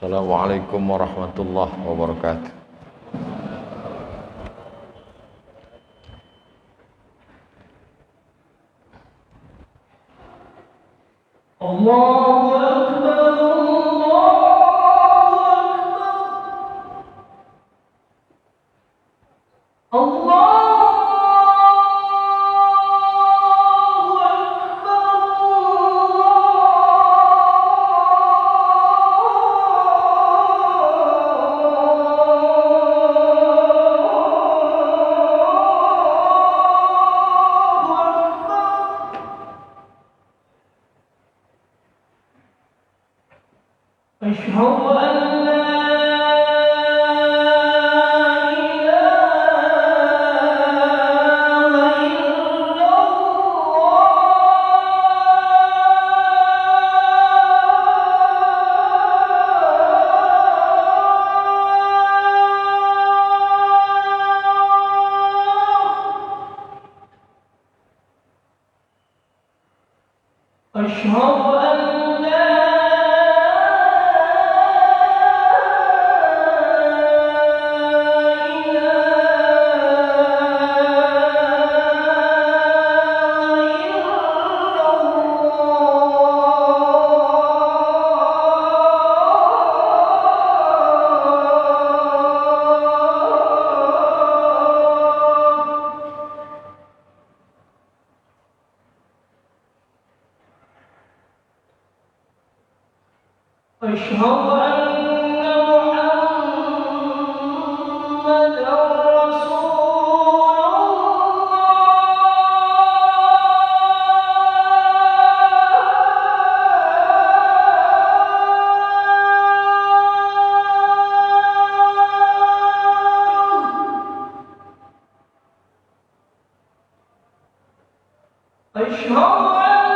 Assalamualaikum warahmatullahi wabarakatuh. Allahu Akbar, Allahu Akbar. أشهد أن لا إله إلا الله. أشهد أن لا أشهد أن محمدًا رسول الله. أشهد أن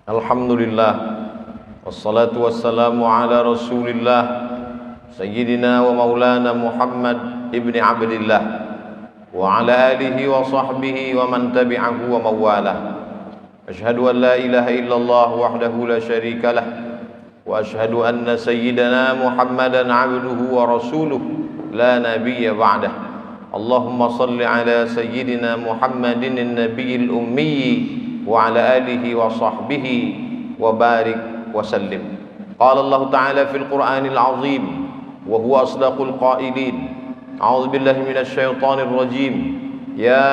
Alhamdulillah, wassalatu wassalamu ala rasulillah Sayyidina wa maulana Muhammad ibni Abdillah wa ala alihi wa sahbihi wa man tabi'ahu wa mawalah. Ashhadu an la ilaha illallah wahdahu la syarika lah wa ashhadu anna sayyidana Muhammadan abduhu wa rasuluh la nabiyya ba'dah. Allahumma salli ala sayyidina Muhammadin an-nabiyil ummi wa ala alihi wa sahbihi wa barik wa sallim. Qala Allah Ta'ala fil Qur'anil Azim wa huwa asdaqul qailin. A'udzu billahi minasy syaithanir rajim. Ya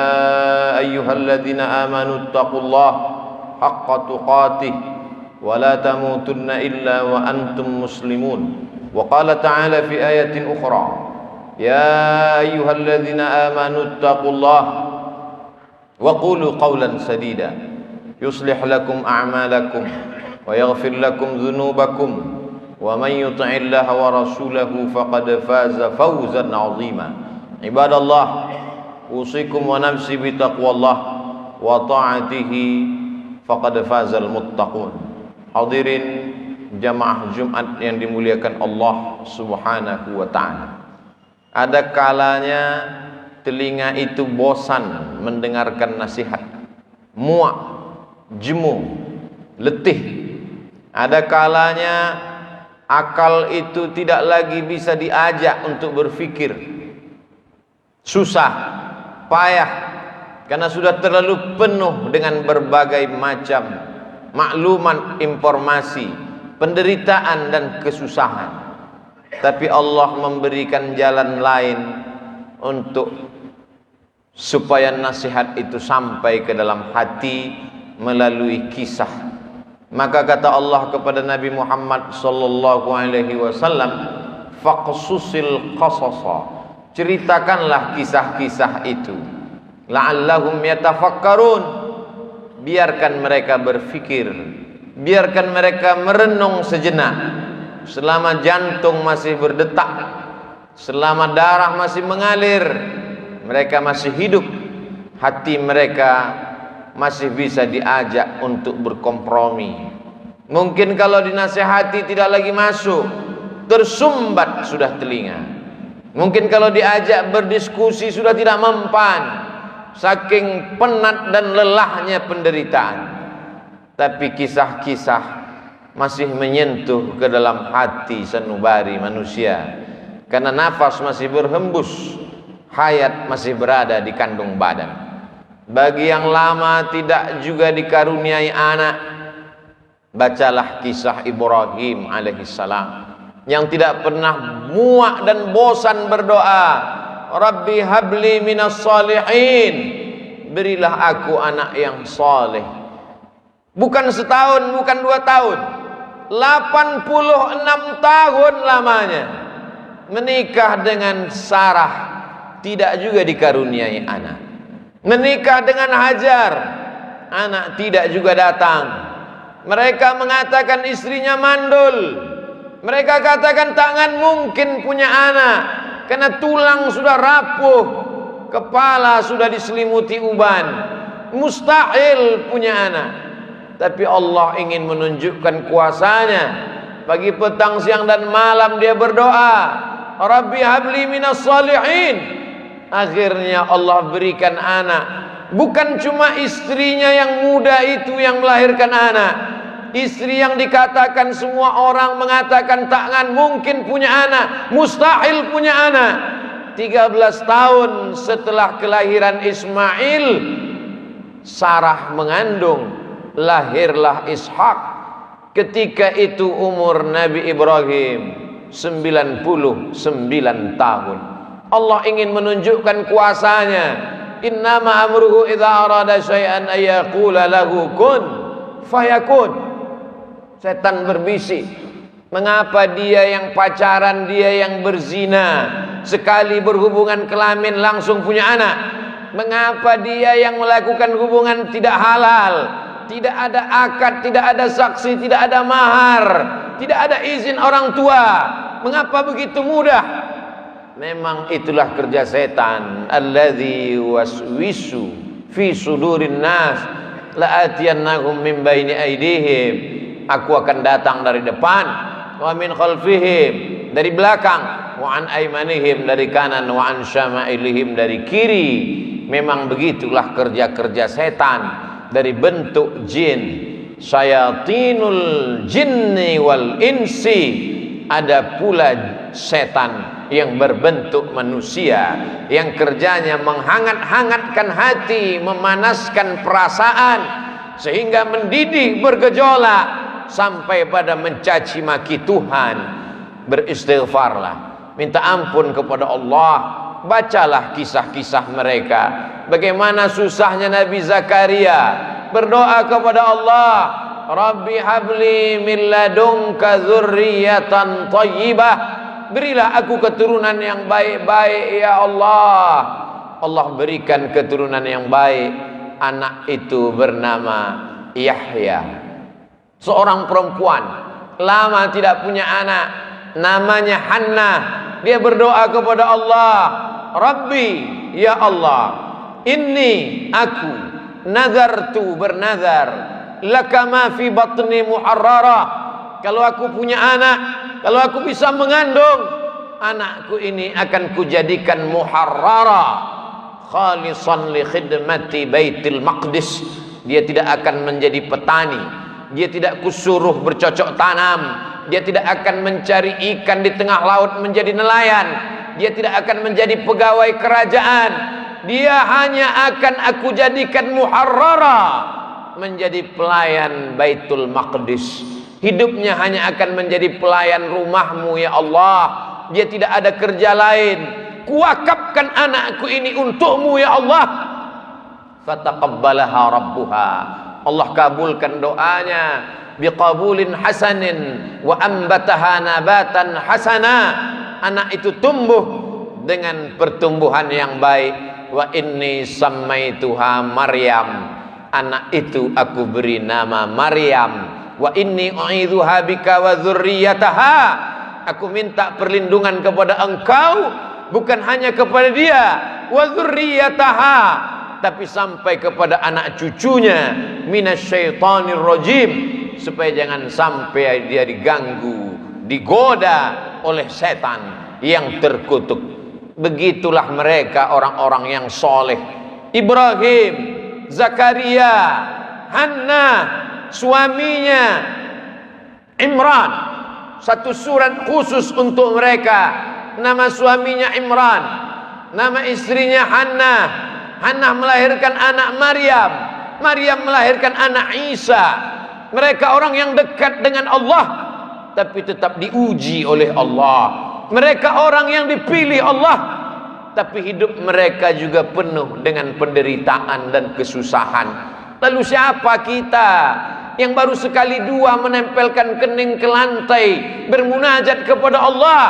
ayyuhalladzina amanu taqullaha haqqa tuqatih wa la tamutunna illa wa antum muslimun. Wa qala ta'ala fi ayatin ukhra. Ya ayyuhalladzina amanu taqullaha wa qulu qawlan sadida yuslih lakum a'malakum wa yaghfir lakum dhunubakum wa man yuti'illaha wa rasulahu faqad faza fawzan 'azima. Ibadallah, usikum wa nafsi bi taqwallah wa ta'atihi faqad fazal muttaqun. Hadirin jamaah Jumat yang dimuliakan Allah Subhanahu wa taala. Ada kalanya telinga itu bosan mendengarkan nasihat, muak, jemu, letih. Ada kalanya akal itu tidak lagi bisa diajak untuk berfikir, susah, payah, karena sudah terlalu penuh dengan berbagai macam maklumat, informasi, penderitaan dan kesusahan. Tapi Allah memberikan jalan lain untuk supaya nasihat itu sampai ke dalam hati melalui kisah. Maka kata Allah kepada Nabi Muhammad sallallahu alaihi wasallam, faqsusil qasasa, ceritakanlah kisah-kisah itu, la'allahum yatafakkarun, biarkan mereka berfikir, biarkan mereka merenung sejenak. Selama jantung masih berdetak, selama darah masih mengalir, mereka masih hidup, hati mereka masih bisa diajak untuk berkompromi. Mungkin kalau dinasihati tidak lagi masuk, tersumbat sudah telinga. Mungkin kalau diajak berdiskusi sudah tidak mempan, saking penat dan lelahnya penderitaan. Tapi kisah-kisah masih menyentuh ke dalam hati sanubari manusia, karena nafas masih berhembus, hayat masih berada di kandung badan. Bagi yang lama tidak juga dikaruniai anak, bacalah kisah Ibrahim alaihissalam yang tidak pernah muak dan bosan berdoa, Rabbi habli minas salihin, berilah aku anak yang saleh. Bukan setahun, bukan 2 tahun, 86 tahun lamanya menikah dengan Sarah, tidak juga dikaruniai anak. Menikah dengan Hajar, anak tidak juga datang. Mereka mengatakan istrinya mandul. Mereka katakan tangan mungkin punya anak, karena tulang sudah rapuh, kepala sudah diselimuti uban, mustahil punya anak. Tapi Allah ingin menunjukkan kuasanya. Pagi, petang, siang dan malam dia berdoa, Rabbi habli minas salihin. Akhirnya Allah berikan anak. Bukan cuma istrinya yang muda itu yang melahirkan anak, istri yang dikatakan semua orang mengatakan takkan mungkin punya anak, mustahil punya anak. 13 tahun setelah kelahiran Ismail, Sarah mengandung, lahirlah Ishak. Ketika itu umur Nabi Ibrahim 99 tahun. Allah ingin menunjukkan kuasanya. Innama amruhu idza arada syai'an ayyaqula lahu kun fayakun. Setan berbisik, mengapa dia yang pacaran, dia yang berzina, sekali berhubungan kelamin langsung punya anak? Mengapa dia yang melakukan hubungan tidak halal, tidak ada akad, tidak ada saksi, tidak ada mahar, tidak ada izin orang tua, mengapa begitu mudah? Memang itulah kerja setan. Alladzi waswisu fi sudurin nas, la'atiyannahum min baini aydihim, aku akan datang dari depan, wa min khalfihim, dari belakang, wa an aymanihim, dari kanan, wa an syama'ilihim, dari kiri. Memang begitulah kerja-kerja setan dari bentuk jin. Syayatinul jinni wal insi, ada pula setan yang berbentuk manusia, yang kerjanya menghangat-hangatkan hati, memanaskan perasaan, sehingga mendidih bergejolak sampai pada mencaci maki Tuhan. Beristighfarlah, minta ampun kepada Allah. Bacalah kisah-kisah mereka, bagaimana susahnya Nabi Zakaria berdoa kepada Allah, Rabbi habli min ladunka dzurriyyatan thayyibah, berilah aku keturunan yang baik-baik ya Allah. Allah berikan keturunan yang baik. Anak itu bernama Yahya, seorang perempuan lama tidak punya anak, namanya Hannah. Dia berdoa kepada Allah, Rabbi, ya Allah, inni aku nazartu, bernazar, laka ma fi batni muharrara, kalau aku punya anak, kalau aku bisa mengandung, anakku ini akan kujadikan muharrara, khalisan li khidmati baitil maqdis. Dia tidak akan menjadi petani, dia tidak kusuruh bercocok tanam, dia tidak akan mencari ikan di tengah laut menjadi nelayan, dia tidak akan menjadi pegawai kerajaan, dia hanya akan aku jadikan muharrara, menjadi pelayan Baitul Maqdis. Hidupnya hanya akan menjadi pelayan rumahmu ya Allah. Dia tidak ada kerja lain. Kuwakafkan anakku ini untukmu ya Allah. Fataqabbalaha rabbuha, Allah kabulkan doanya biqabulin hasanin wa ambataha nabatan hasana. Anak itu tumbuh dengan pertumbuhan yang baik. Wa inni sammaituha Maryam, anak itu aku beri nama Maryam. Wa inni u'idzuha bika wa dzurriyyataha, aku minta perlindungan kepada engkau, bukan hanya kepada dia, wa dzurriyyataha, tapi sampai kepada anak cucunya, minasyaitonir rajim, supaya jangan sampai dia diganggu, digoda oleh setan yang terkutuk. Begitulah mereka orang-orang yang soleh. Ibrahim, Zakaria, Hannah, suaminya Imran, satu surat khusus untuk mereka. Nama suaminya Imran, nama istrinya Hannah. Hannah melahirkan anak Maryam, Maryam melahirkan anak Isa. Mereka orang yang dekat dengan Allah, tapi tetap diuji oleh Allah. Mereka orang yang dipilih Allah, tapi hidup mereka juga penuh dengan penderitaan dan kesusahan. Lalu siapa kita yang baru sekali dua menempelkan kening ke lantai, bermunajat kepada Allah,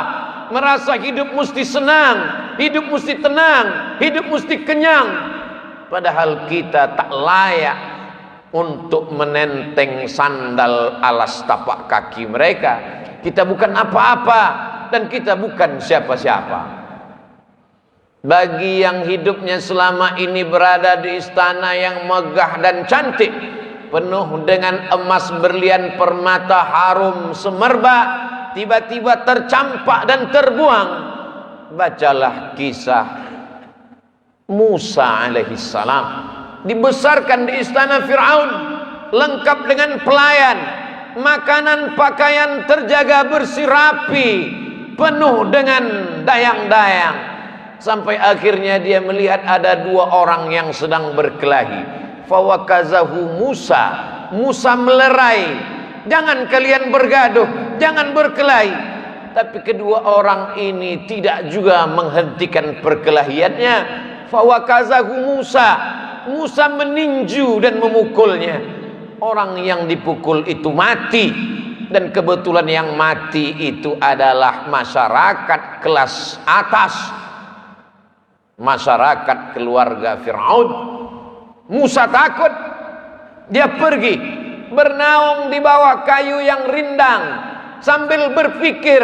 merasa hidup mesti senang, hidup mesti tenang, hidup mesti kenyang, padahal kita tak layak untuk menenteng sandal alas tapak kaki mereka. Kita bukan apa-apa dan kita bukan siapa-siapa. Bagi yang hidupnya selama ini berada di istana yang megah dan cantik, penuh dengan emas, berlian, permata, harum, semerbak, tiba-tiba tercampak dan terbuang, bacalah kisah Musa alaihissalam. Dibesarkan di istana Fir'aun, lengkap dengan pelayan, makanan pakaian terjaga bersih rapi, penuh dengan dayang-dayang, sampai akhirnya dia melihat ada dua orang yang sedang berkelahi. Fawakazahu Musa, Musa melerai, jangan kalian bergaduh, jangan berkelahi. Tapi kedua orang ini tidak juga menghentikan perkelahiannya. Fawakazahu Musa, Musa meninju dan memukulnya. Orang yang dipukul itu mati, dan kebetulan yang mati itu adalah masyarakat kelas atas, masyarakat keluarga Fir'aun. Musa takut, dia pergi bernaung di bawah kayu yang rindang sambil berpikir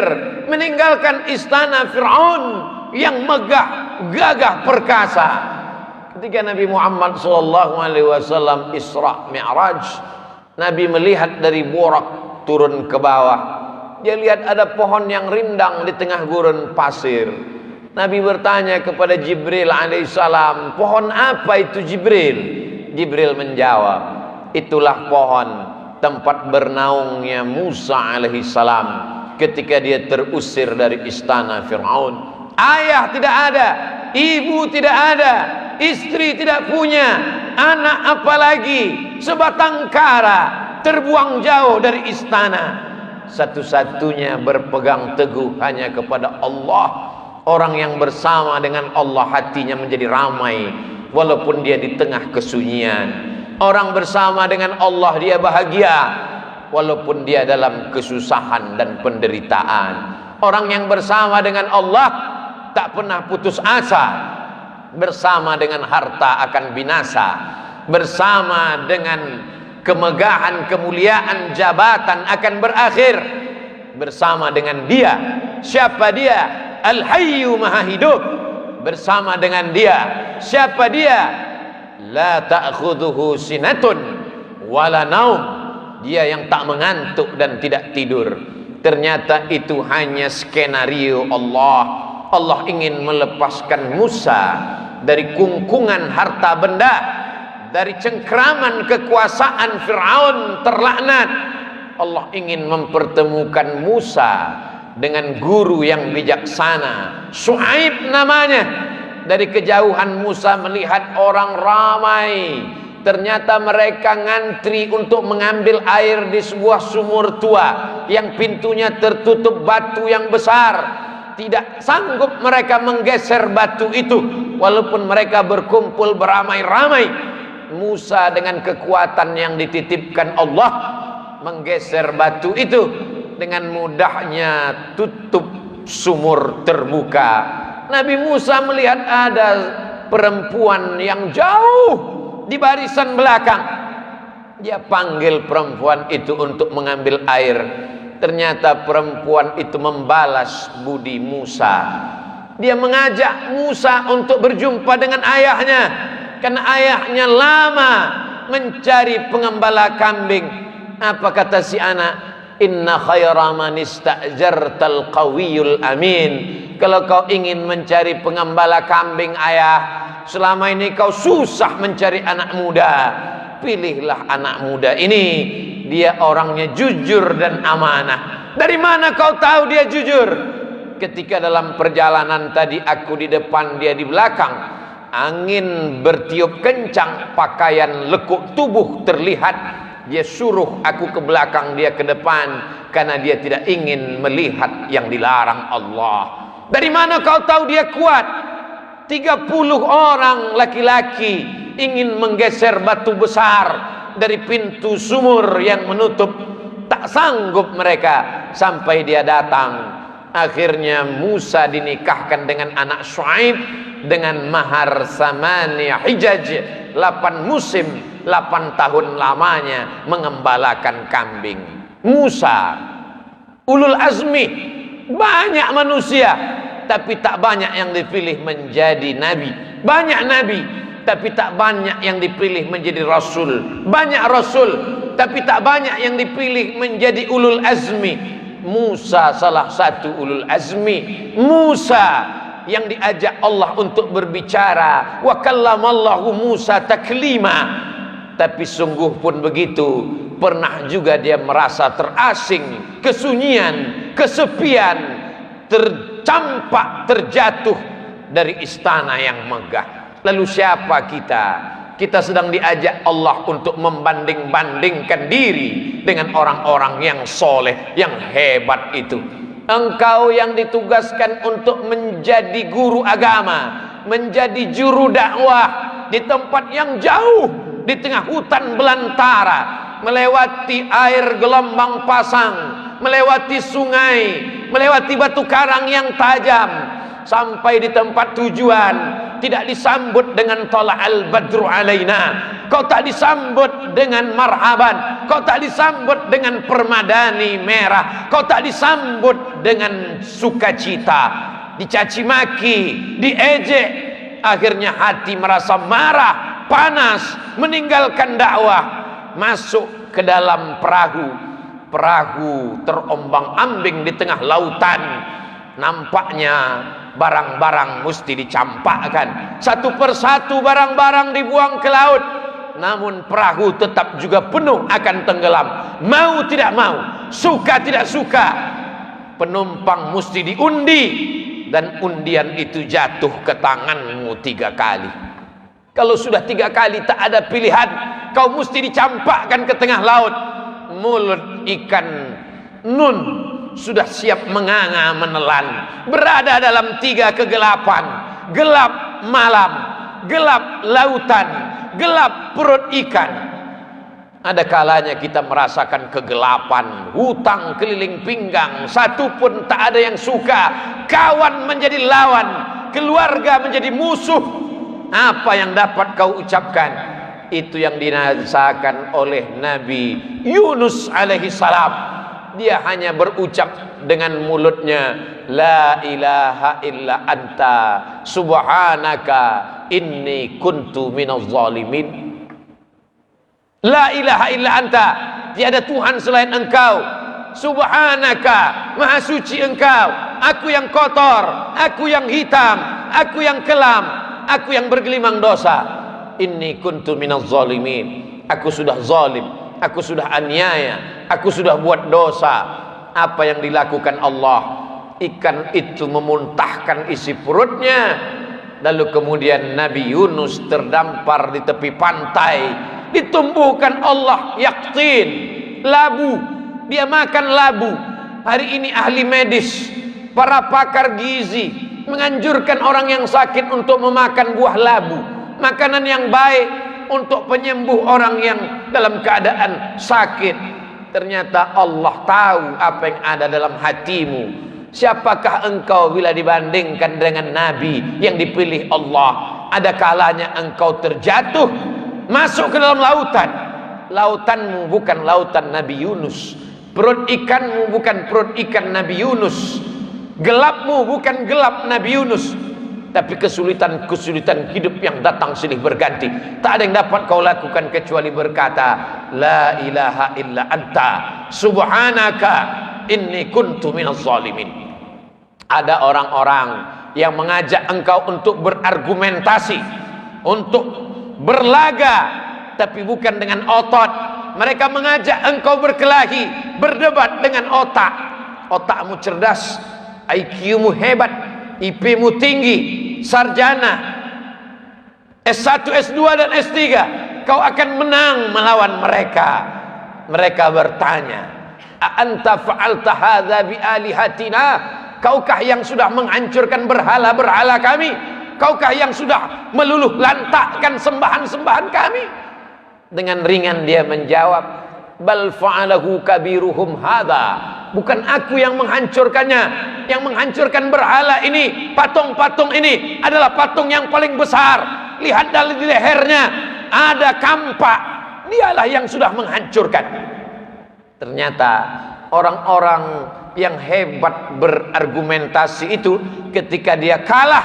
meninggalkan istana Fir'aun yang megah, gagah, perkasa. Ketika Nabi Muhammad SAW Isra Mi'raj, Nabi melihat dari Burak turun ke bawah. Dia lihat ada pohon yang rindang di tengah gurun pasir. Nabi bertanya kepada Jibril alaihissalam, pohon apa itu Jibril? Jibril menjawab, itulah pohon tempat bernaungnya Musa alaihissalam ketika dia terusir dari istana Fir'aun. Ayah tidak ada, ibu tidak ada, istri tidak punya, anak apalagi, sebatang kara terbuang jauh dari istana. Satu-satunya berpegang teguh hanya kepada Allah. Orang yang bersama dengan Allah hatinya menjadi ramai walaupun dia di tengah kesunyian. Orang bersama dengan Allah dia bahagia walaupun dia dalam kesusahan dan penderitaan. Orang yang bersama dengan Allah tak pernah putus asa. Bersama dengan harta akan binasa, bersama dengan kemegahan, kemuliaan, jabatan akan berakhir. Bersama dengan dia, siapa dia? Al-Hayyu Maha Hidup. Bersama dengan dia, siapa dia? La ta'khudhuhu sinatun wala naum. Dia yang tak mengantuk dan tidak tidur. Ternyata itu hanya skenario Allah. Allah ingin melepaskan Musa dari kungkungan harta benda, dari cengkraman kekuasaan Fir'aun terlaknat. Allah ingin mempertemukan Musa dengan guru yang bijaksana, Syuaib namanya. Dari kejauhan Musa melihat orang ramai. Ternyata mereka ngantri untuk mengambil air di sebuah sumur tua yang pintunya tertutup batu yang besar. Tidak sanggup mereka menggeser batu itu walaupun mereka berkumpul beramai-ramai. Musa dengan kekuatan yang dititipkan Allah menggeser batu itu. Dengan mudahnya tutup sumur terbuka. Nabi Musa melihat ada perempuan yang jauh di barisan belakang. Dia panggil perempuan itu untuk mengambil air. Ternyata perempuan itu membalas budi Musa. Dia mengajak Musa untuk berjumpa dengan ayahnya, karena ayahnya lama mencari pengembala kambing. Apa kata si anak? Inna khaira man ista'jartal qawiyul amin. Kalau kau ingin mencari pengembala kambing ayah, selama ini kau susah mencari anak muda, pilihlah anak muda ini. Dia orangnya jujur dan amanah. Dari mana kau tahu dia jujur? Ketika dalam perjalanan tadi aku di depan, dia di belakang. Angin bertiup kencang, pakaian lekuk tubuh terlihat. Dia suruh aku ke belakang, dia ke depan, karena dia tidak ingin melihat yang dilarang Allah. Dari mana kau tahu dia kuat? 30 orang laki-laki ingin menggeser batu besar dari pintu sumur yang menutup. Tak sanggup mereka sampai dia datang. Akhirnya Musa dinikahkan dengan anak Syuaib dengan mahar samania hijaj, 8 musim, 8 tahun lamanya mengembalakan kambing. Musa ulul azmi, banyak manusia tapi tak banyak yang dipilih menjadi nabi. Banyak nabi tapi tak banyak yang dipilih menjadi rasul. Banyak rasul tapi tak banyak yang dipilih menjadi ulul azmi. Musa salah satu ulul azmi. Musa yang diajak Allah untuk berbicara. Wa kallamallahu Musa taklima. Tapi sungguh pun begitu, pernah juga dia merasa terasing, kesunyian, kesepian, tercampak, terjatuh dari istana yang megah. Lalu siapa kita? Kita sedang diajak Allah untuk membanding-bandingkan diri dengan orang-orang yang soleh, yang hebat itu. Engkau yang ditugaskan untuk menjadi guru agama, menjadi juru dakwah di tempat yang jauh, di tengah hutan belantara, melewati air gelombang pasang, melewati sungai, melewati batu karang yang tajam, sampai di tempat tujuan tidak disambut dengan tala'al badru alaina. Kau tak disambut dengan marhaban, kau tak disambut dengan permadani merah, kau tak disambut dengan sukacita. Dicaci maki, diejek, Akhirnya hati merasa marah, panas, meninggalkan dakwah, masuk ke dalam perahu. Perahu terombang-ambing di tengah lautan. Nampaknya barang-barang mesti dicampakkan. Satu persatu barang-barang dibuang ke laut. Namun perahu tetap juga penuh akan tenggelam. Mau tidak mau, suka tidak suka, penumpang mesti diundi. Dan undian itu jatuh ke tanganmu 3 kali. Kalau sudah 3 kali tak ada pilihan, kau mesti dicampakkan ke tengah laut. Mulut ikan nun sudah siap menganga menelan, berada dalam 3 kegelapan. Gelap malam, gelap lautan, gelap perut ikan. Ada kalanya kita merasakan kegelapan, hutang keliling pinggang, satu pun tak ada yang suka. Kawan menjadi lawan, keluarga menjadi musuh. Apa yang dapat kau ucapkan? Itu yang dirasakan oleh Nabi Yunus alaihi salam. Dia hanya berucap dengan mulutnya, la ilaha illa anta subhanaka inni kuntu minaz zalimin. La ilaha illa anta, tiada Tuhan selain engkau. Subhanaka, maha suci engkau. Aku yang kotor, aku yang hitam, aku yang kelam, aku yang bergelimang dosa. Inni kuntu minaz zalimin. Aku sudah zalim, aku sudah aniaya, aku sudah buat dosa. Apa yang dilakukan Allah? Ikan itu memuntahkan isi perutnya. Lalu kemudian Nabi Yunus terdampar di tepi pantai. Ditumbuhkan Allah yaktin, labu. Dia makan labu. Hari ini ahli medis, para pakar gizi menganjurkan orang yang sakit untuk memakan buah labu, makanan yang baik untuk penyembuh orang yang dalam keadaan sakit. Ternyata Allah tahu apa yang ada dalam hatimu. Siapakah engkau bila dibandingkan dengan Nabi yang dipilih Allah? Ada kalanya engkau terjatuh, masuk ke dalam lautan. Lautanmu bukan lautan Nabi Yunus, perut ikanmu bukan perut ikan Nabi Yunus, gelapmu bukan gelap Nabi Yunus. Tapi kesulitan-kesulitan hidup yang datang silih berganti, tak ada yang dapat kau lakukan kecuali berkata, la ilaha illa anta subhanaka inni kuntu minaz zalimin. Ada orang-orang yang mengajak engkau untuk berargumentasi, untuk berlaga, tapi bukan dengan otot. Mereka mengajak engkau berkelahi, berdebat dengan otak. Otakmu cerdas, IQ-mu hebat, IP-mu tinggi, sarjana S1, S2 dan S3. Kau akan menang melawan mereka. Mereka bertanya, a anta fa'alta hadza bi alihatina? Kaukah yang sudah menghancurkan berhala-berhala kami? Kaukah yang sudah meluluh lantakkan sembahan-sembahan kami? Dengan ringan dia menjawab, bal fa'alahu kabiruhum hadza. Bukan aku yang menghancurkannya. Yang menghancurkan berhala ini, patung-patung ini adalah patung yang paling besar. Lihat dari lehernya ada kampak. Dialah yang sudah menghancurkan. Ternyata orang-orang yang hebat berargumentasi itu, ketika dia kalah,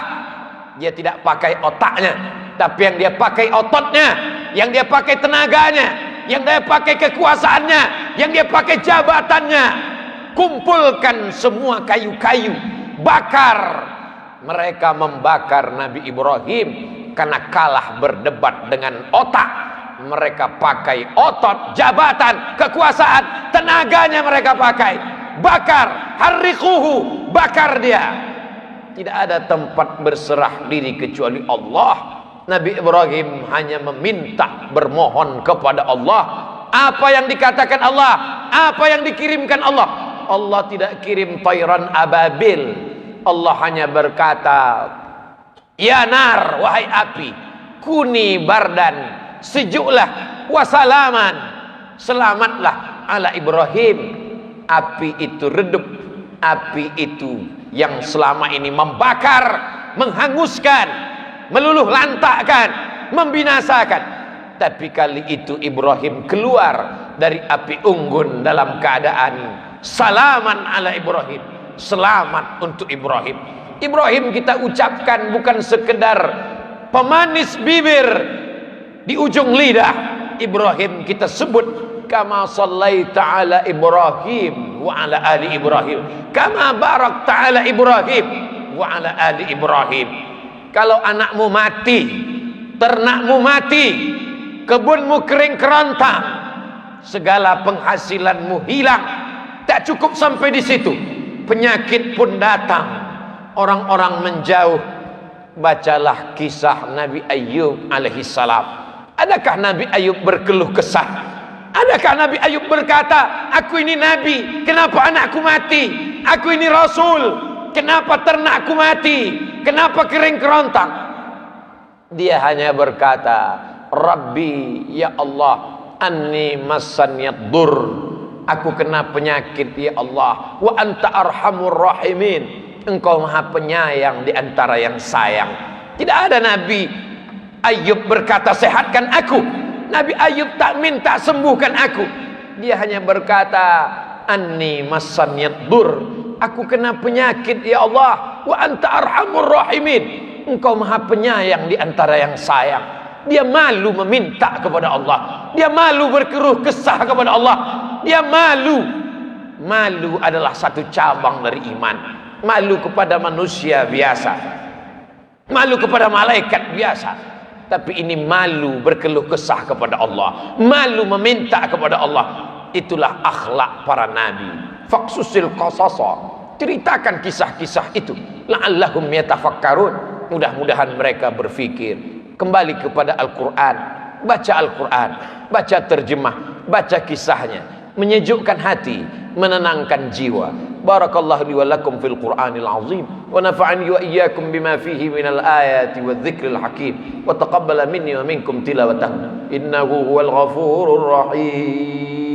dia tidak pakai otaknya, tapi yang dia pakai ototnya, yang dia pakai tenaganya, yang dia pakai kekuasaannya, yang dia pakai jabatannya. Kumpulkan semua kayu-kayu, bakar. Mereka membakar Nabi Ibrahim karena kalah berdebat dengan otak. Mereka pakai otot, jabatan, kekuasaan, tenaganya mereka pakai. Bakar, harriquhu, bakar dia. Tidak ada tempat berserah diri kecuali Allah. Nabi Ibrahim hanya meminta, bermohon kepada Allah. Apa yang dikatakan Allah, apa yang dikirimkan Allah. Allah tidak kirim tayran ababil. Allah hanya berkata, ya nar, wahai api, kuni bardan, sejuklah, wasalaman, selamatlah ala Ibrahim. Api itu redup, api itu yang selama ini membakar, menghanguskan, meluluh lantakkan, membinasakan. Tapi kali itu Ibrahim keluar dari api unggun dalam keadaan salaman ala Ibrahim, selamat untuk Ibrahim. Ibrahim kita ucapkan bukan sekedar pemanis bibir, di ujung lidah. Ibrahim kita sebut kama sallaita ala Ibrahim wa ala ali Ibrahim, kama barakta ala Ibrahim wa ala ali Ibrahim. Kalau anakmu mati, ternakmu mati, kebunmu kering kerontang, segala penghasilanmu hilang, tak cukup sampai di situ, penyakit pun datang, orang-orang menjauh. Bacalah kisah Nabi Ayub alaihissalam. Adakah Nabi Ayub berkeluh kesah? Adakah Nabi Ayub berkata, aku ini Nabi, kenapa anakku mati? Aku ini Rasul, kenapa ternakku mati? Kenapa kering kerontang? Dia hanya berkata, Rabbi, ya Allah, anni massanyad dur, aku kena penyakit ya Allah, wa anta arhamur rahimin, engkau maha penyayang di antara yang sayang. Tidak ada Nabi Ayub berkata sehatkan aku. Nabi Ayub tak minta sembuhkan aku. Dia hanya berkata anni massanyad dur, aku kena penyakit ya Allah, wa anta arhamur rahimin, engkau maha penyayang di antara yang sayang. Dia malu meminta kepada Allah, dia malu berkeluh kesah kepada Allah, dia malu. Malu adalah satu cabang dari iman. Malu kepada manusia biasa, malu kepada malaikat biasa, tapi ini malu berkeluh kesah kepada Allah, malu meminta kepada Allah. Itulah akhlak para nabi. Faqsusil qasasa, ceritakan kisah-kisah itu, la'allahum yatafakkarun, mudah-mudahan mereka berfikir. Kembali kepada Al-Quran, baca Al-Quran, baca terjemah, baca kisahnya, menyejukkan hati, menenangkan jiwa. Barakallahu li wa lakum fil Qur'anil azim, wa nafa'ani wa iyyakum bima fihi minal ayati wadh-dhikril hakim, wa taqabbala minni wa minkum tilawatahu innahu huwal ghafurur rahim.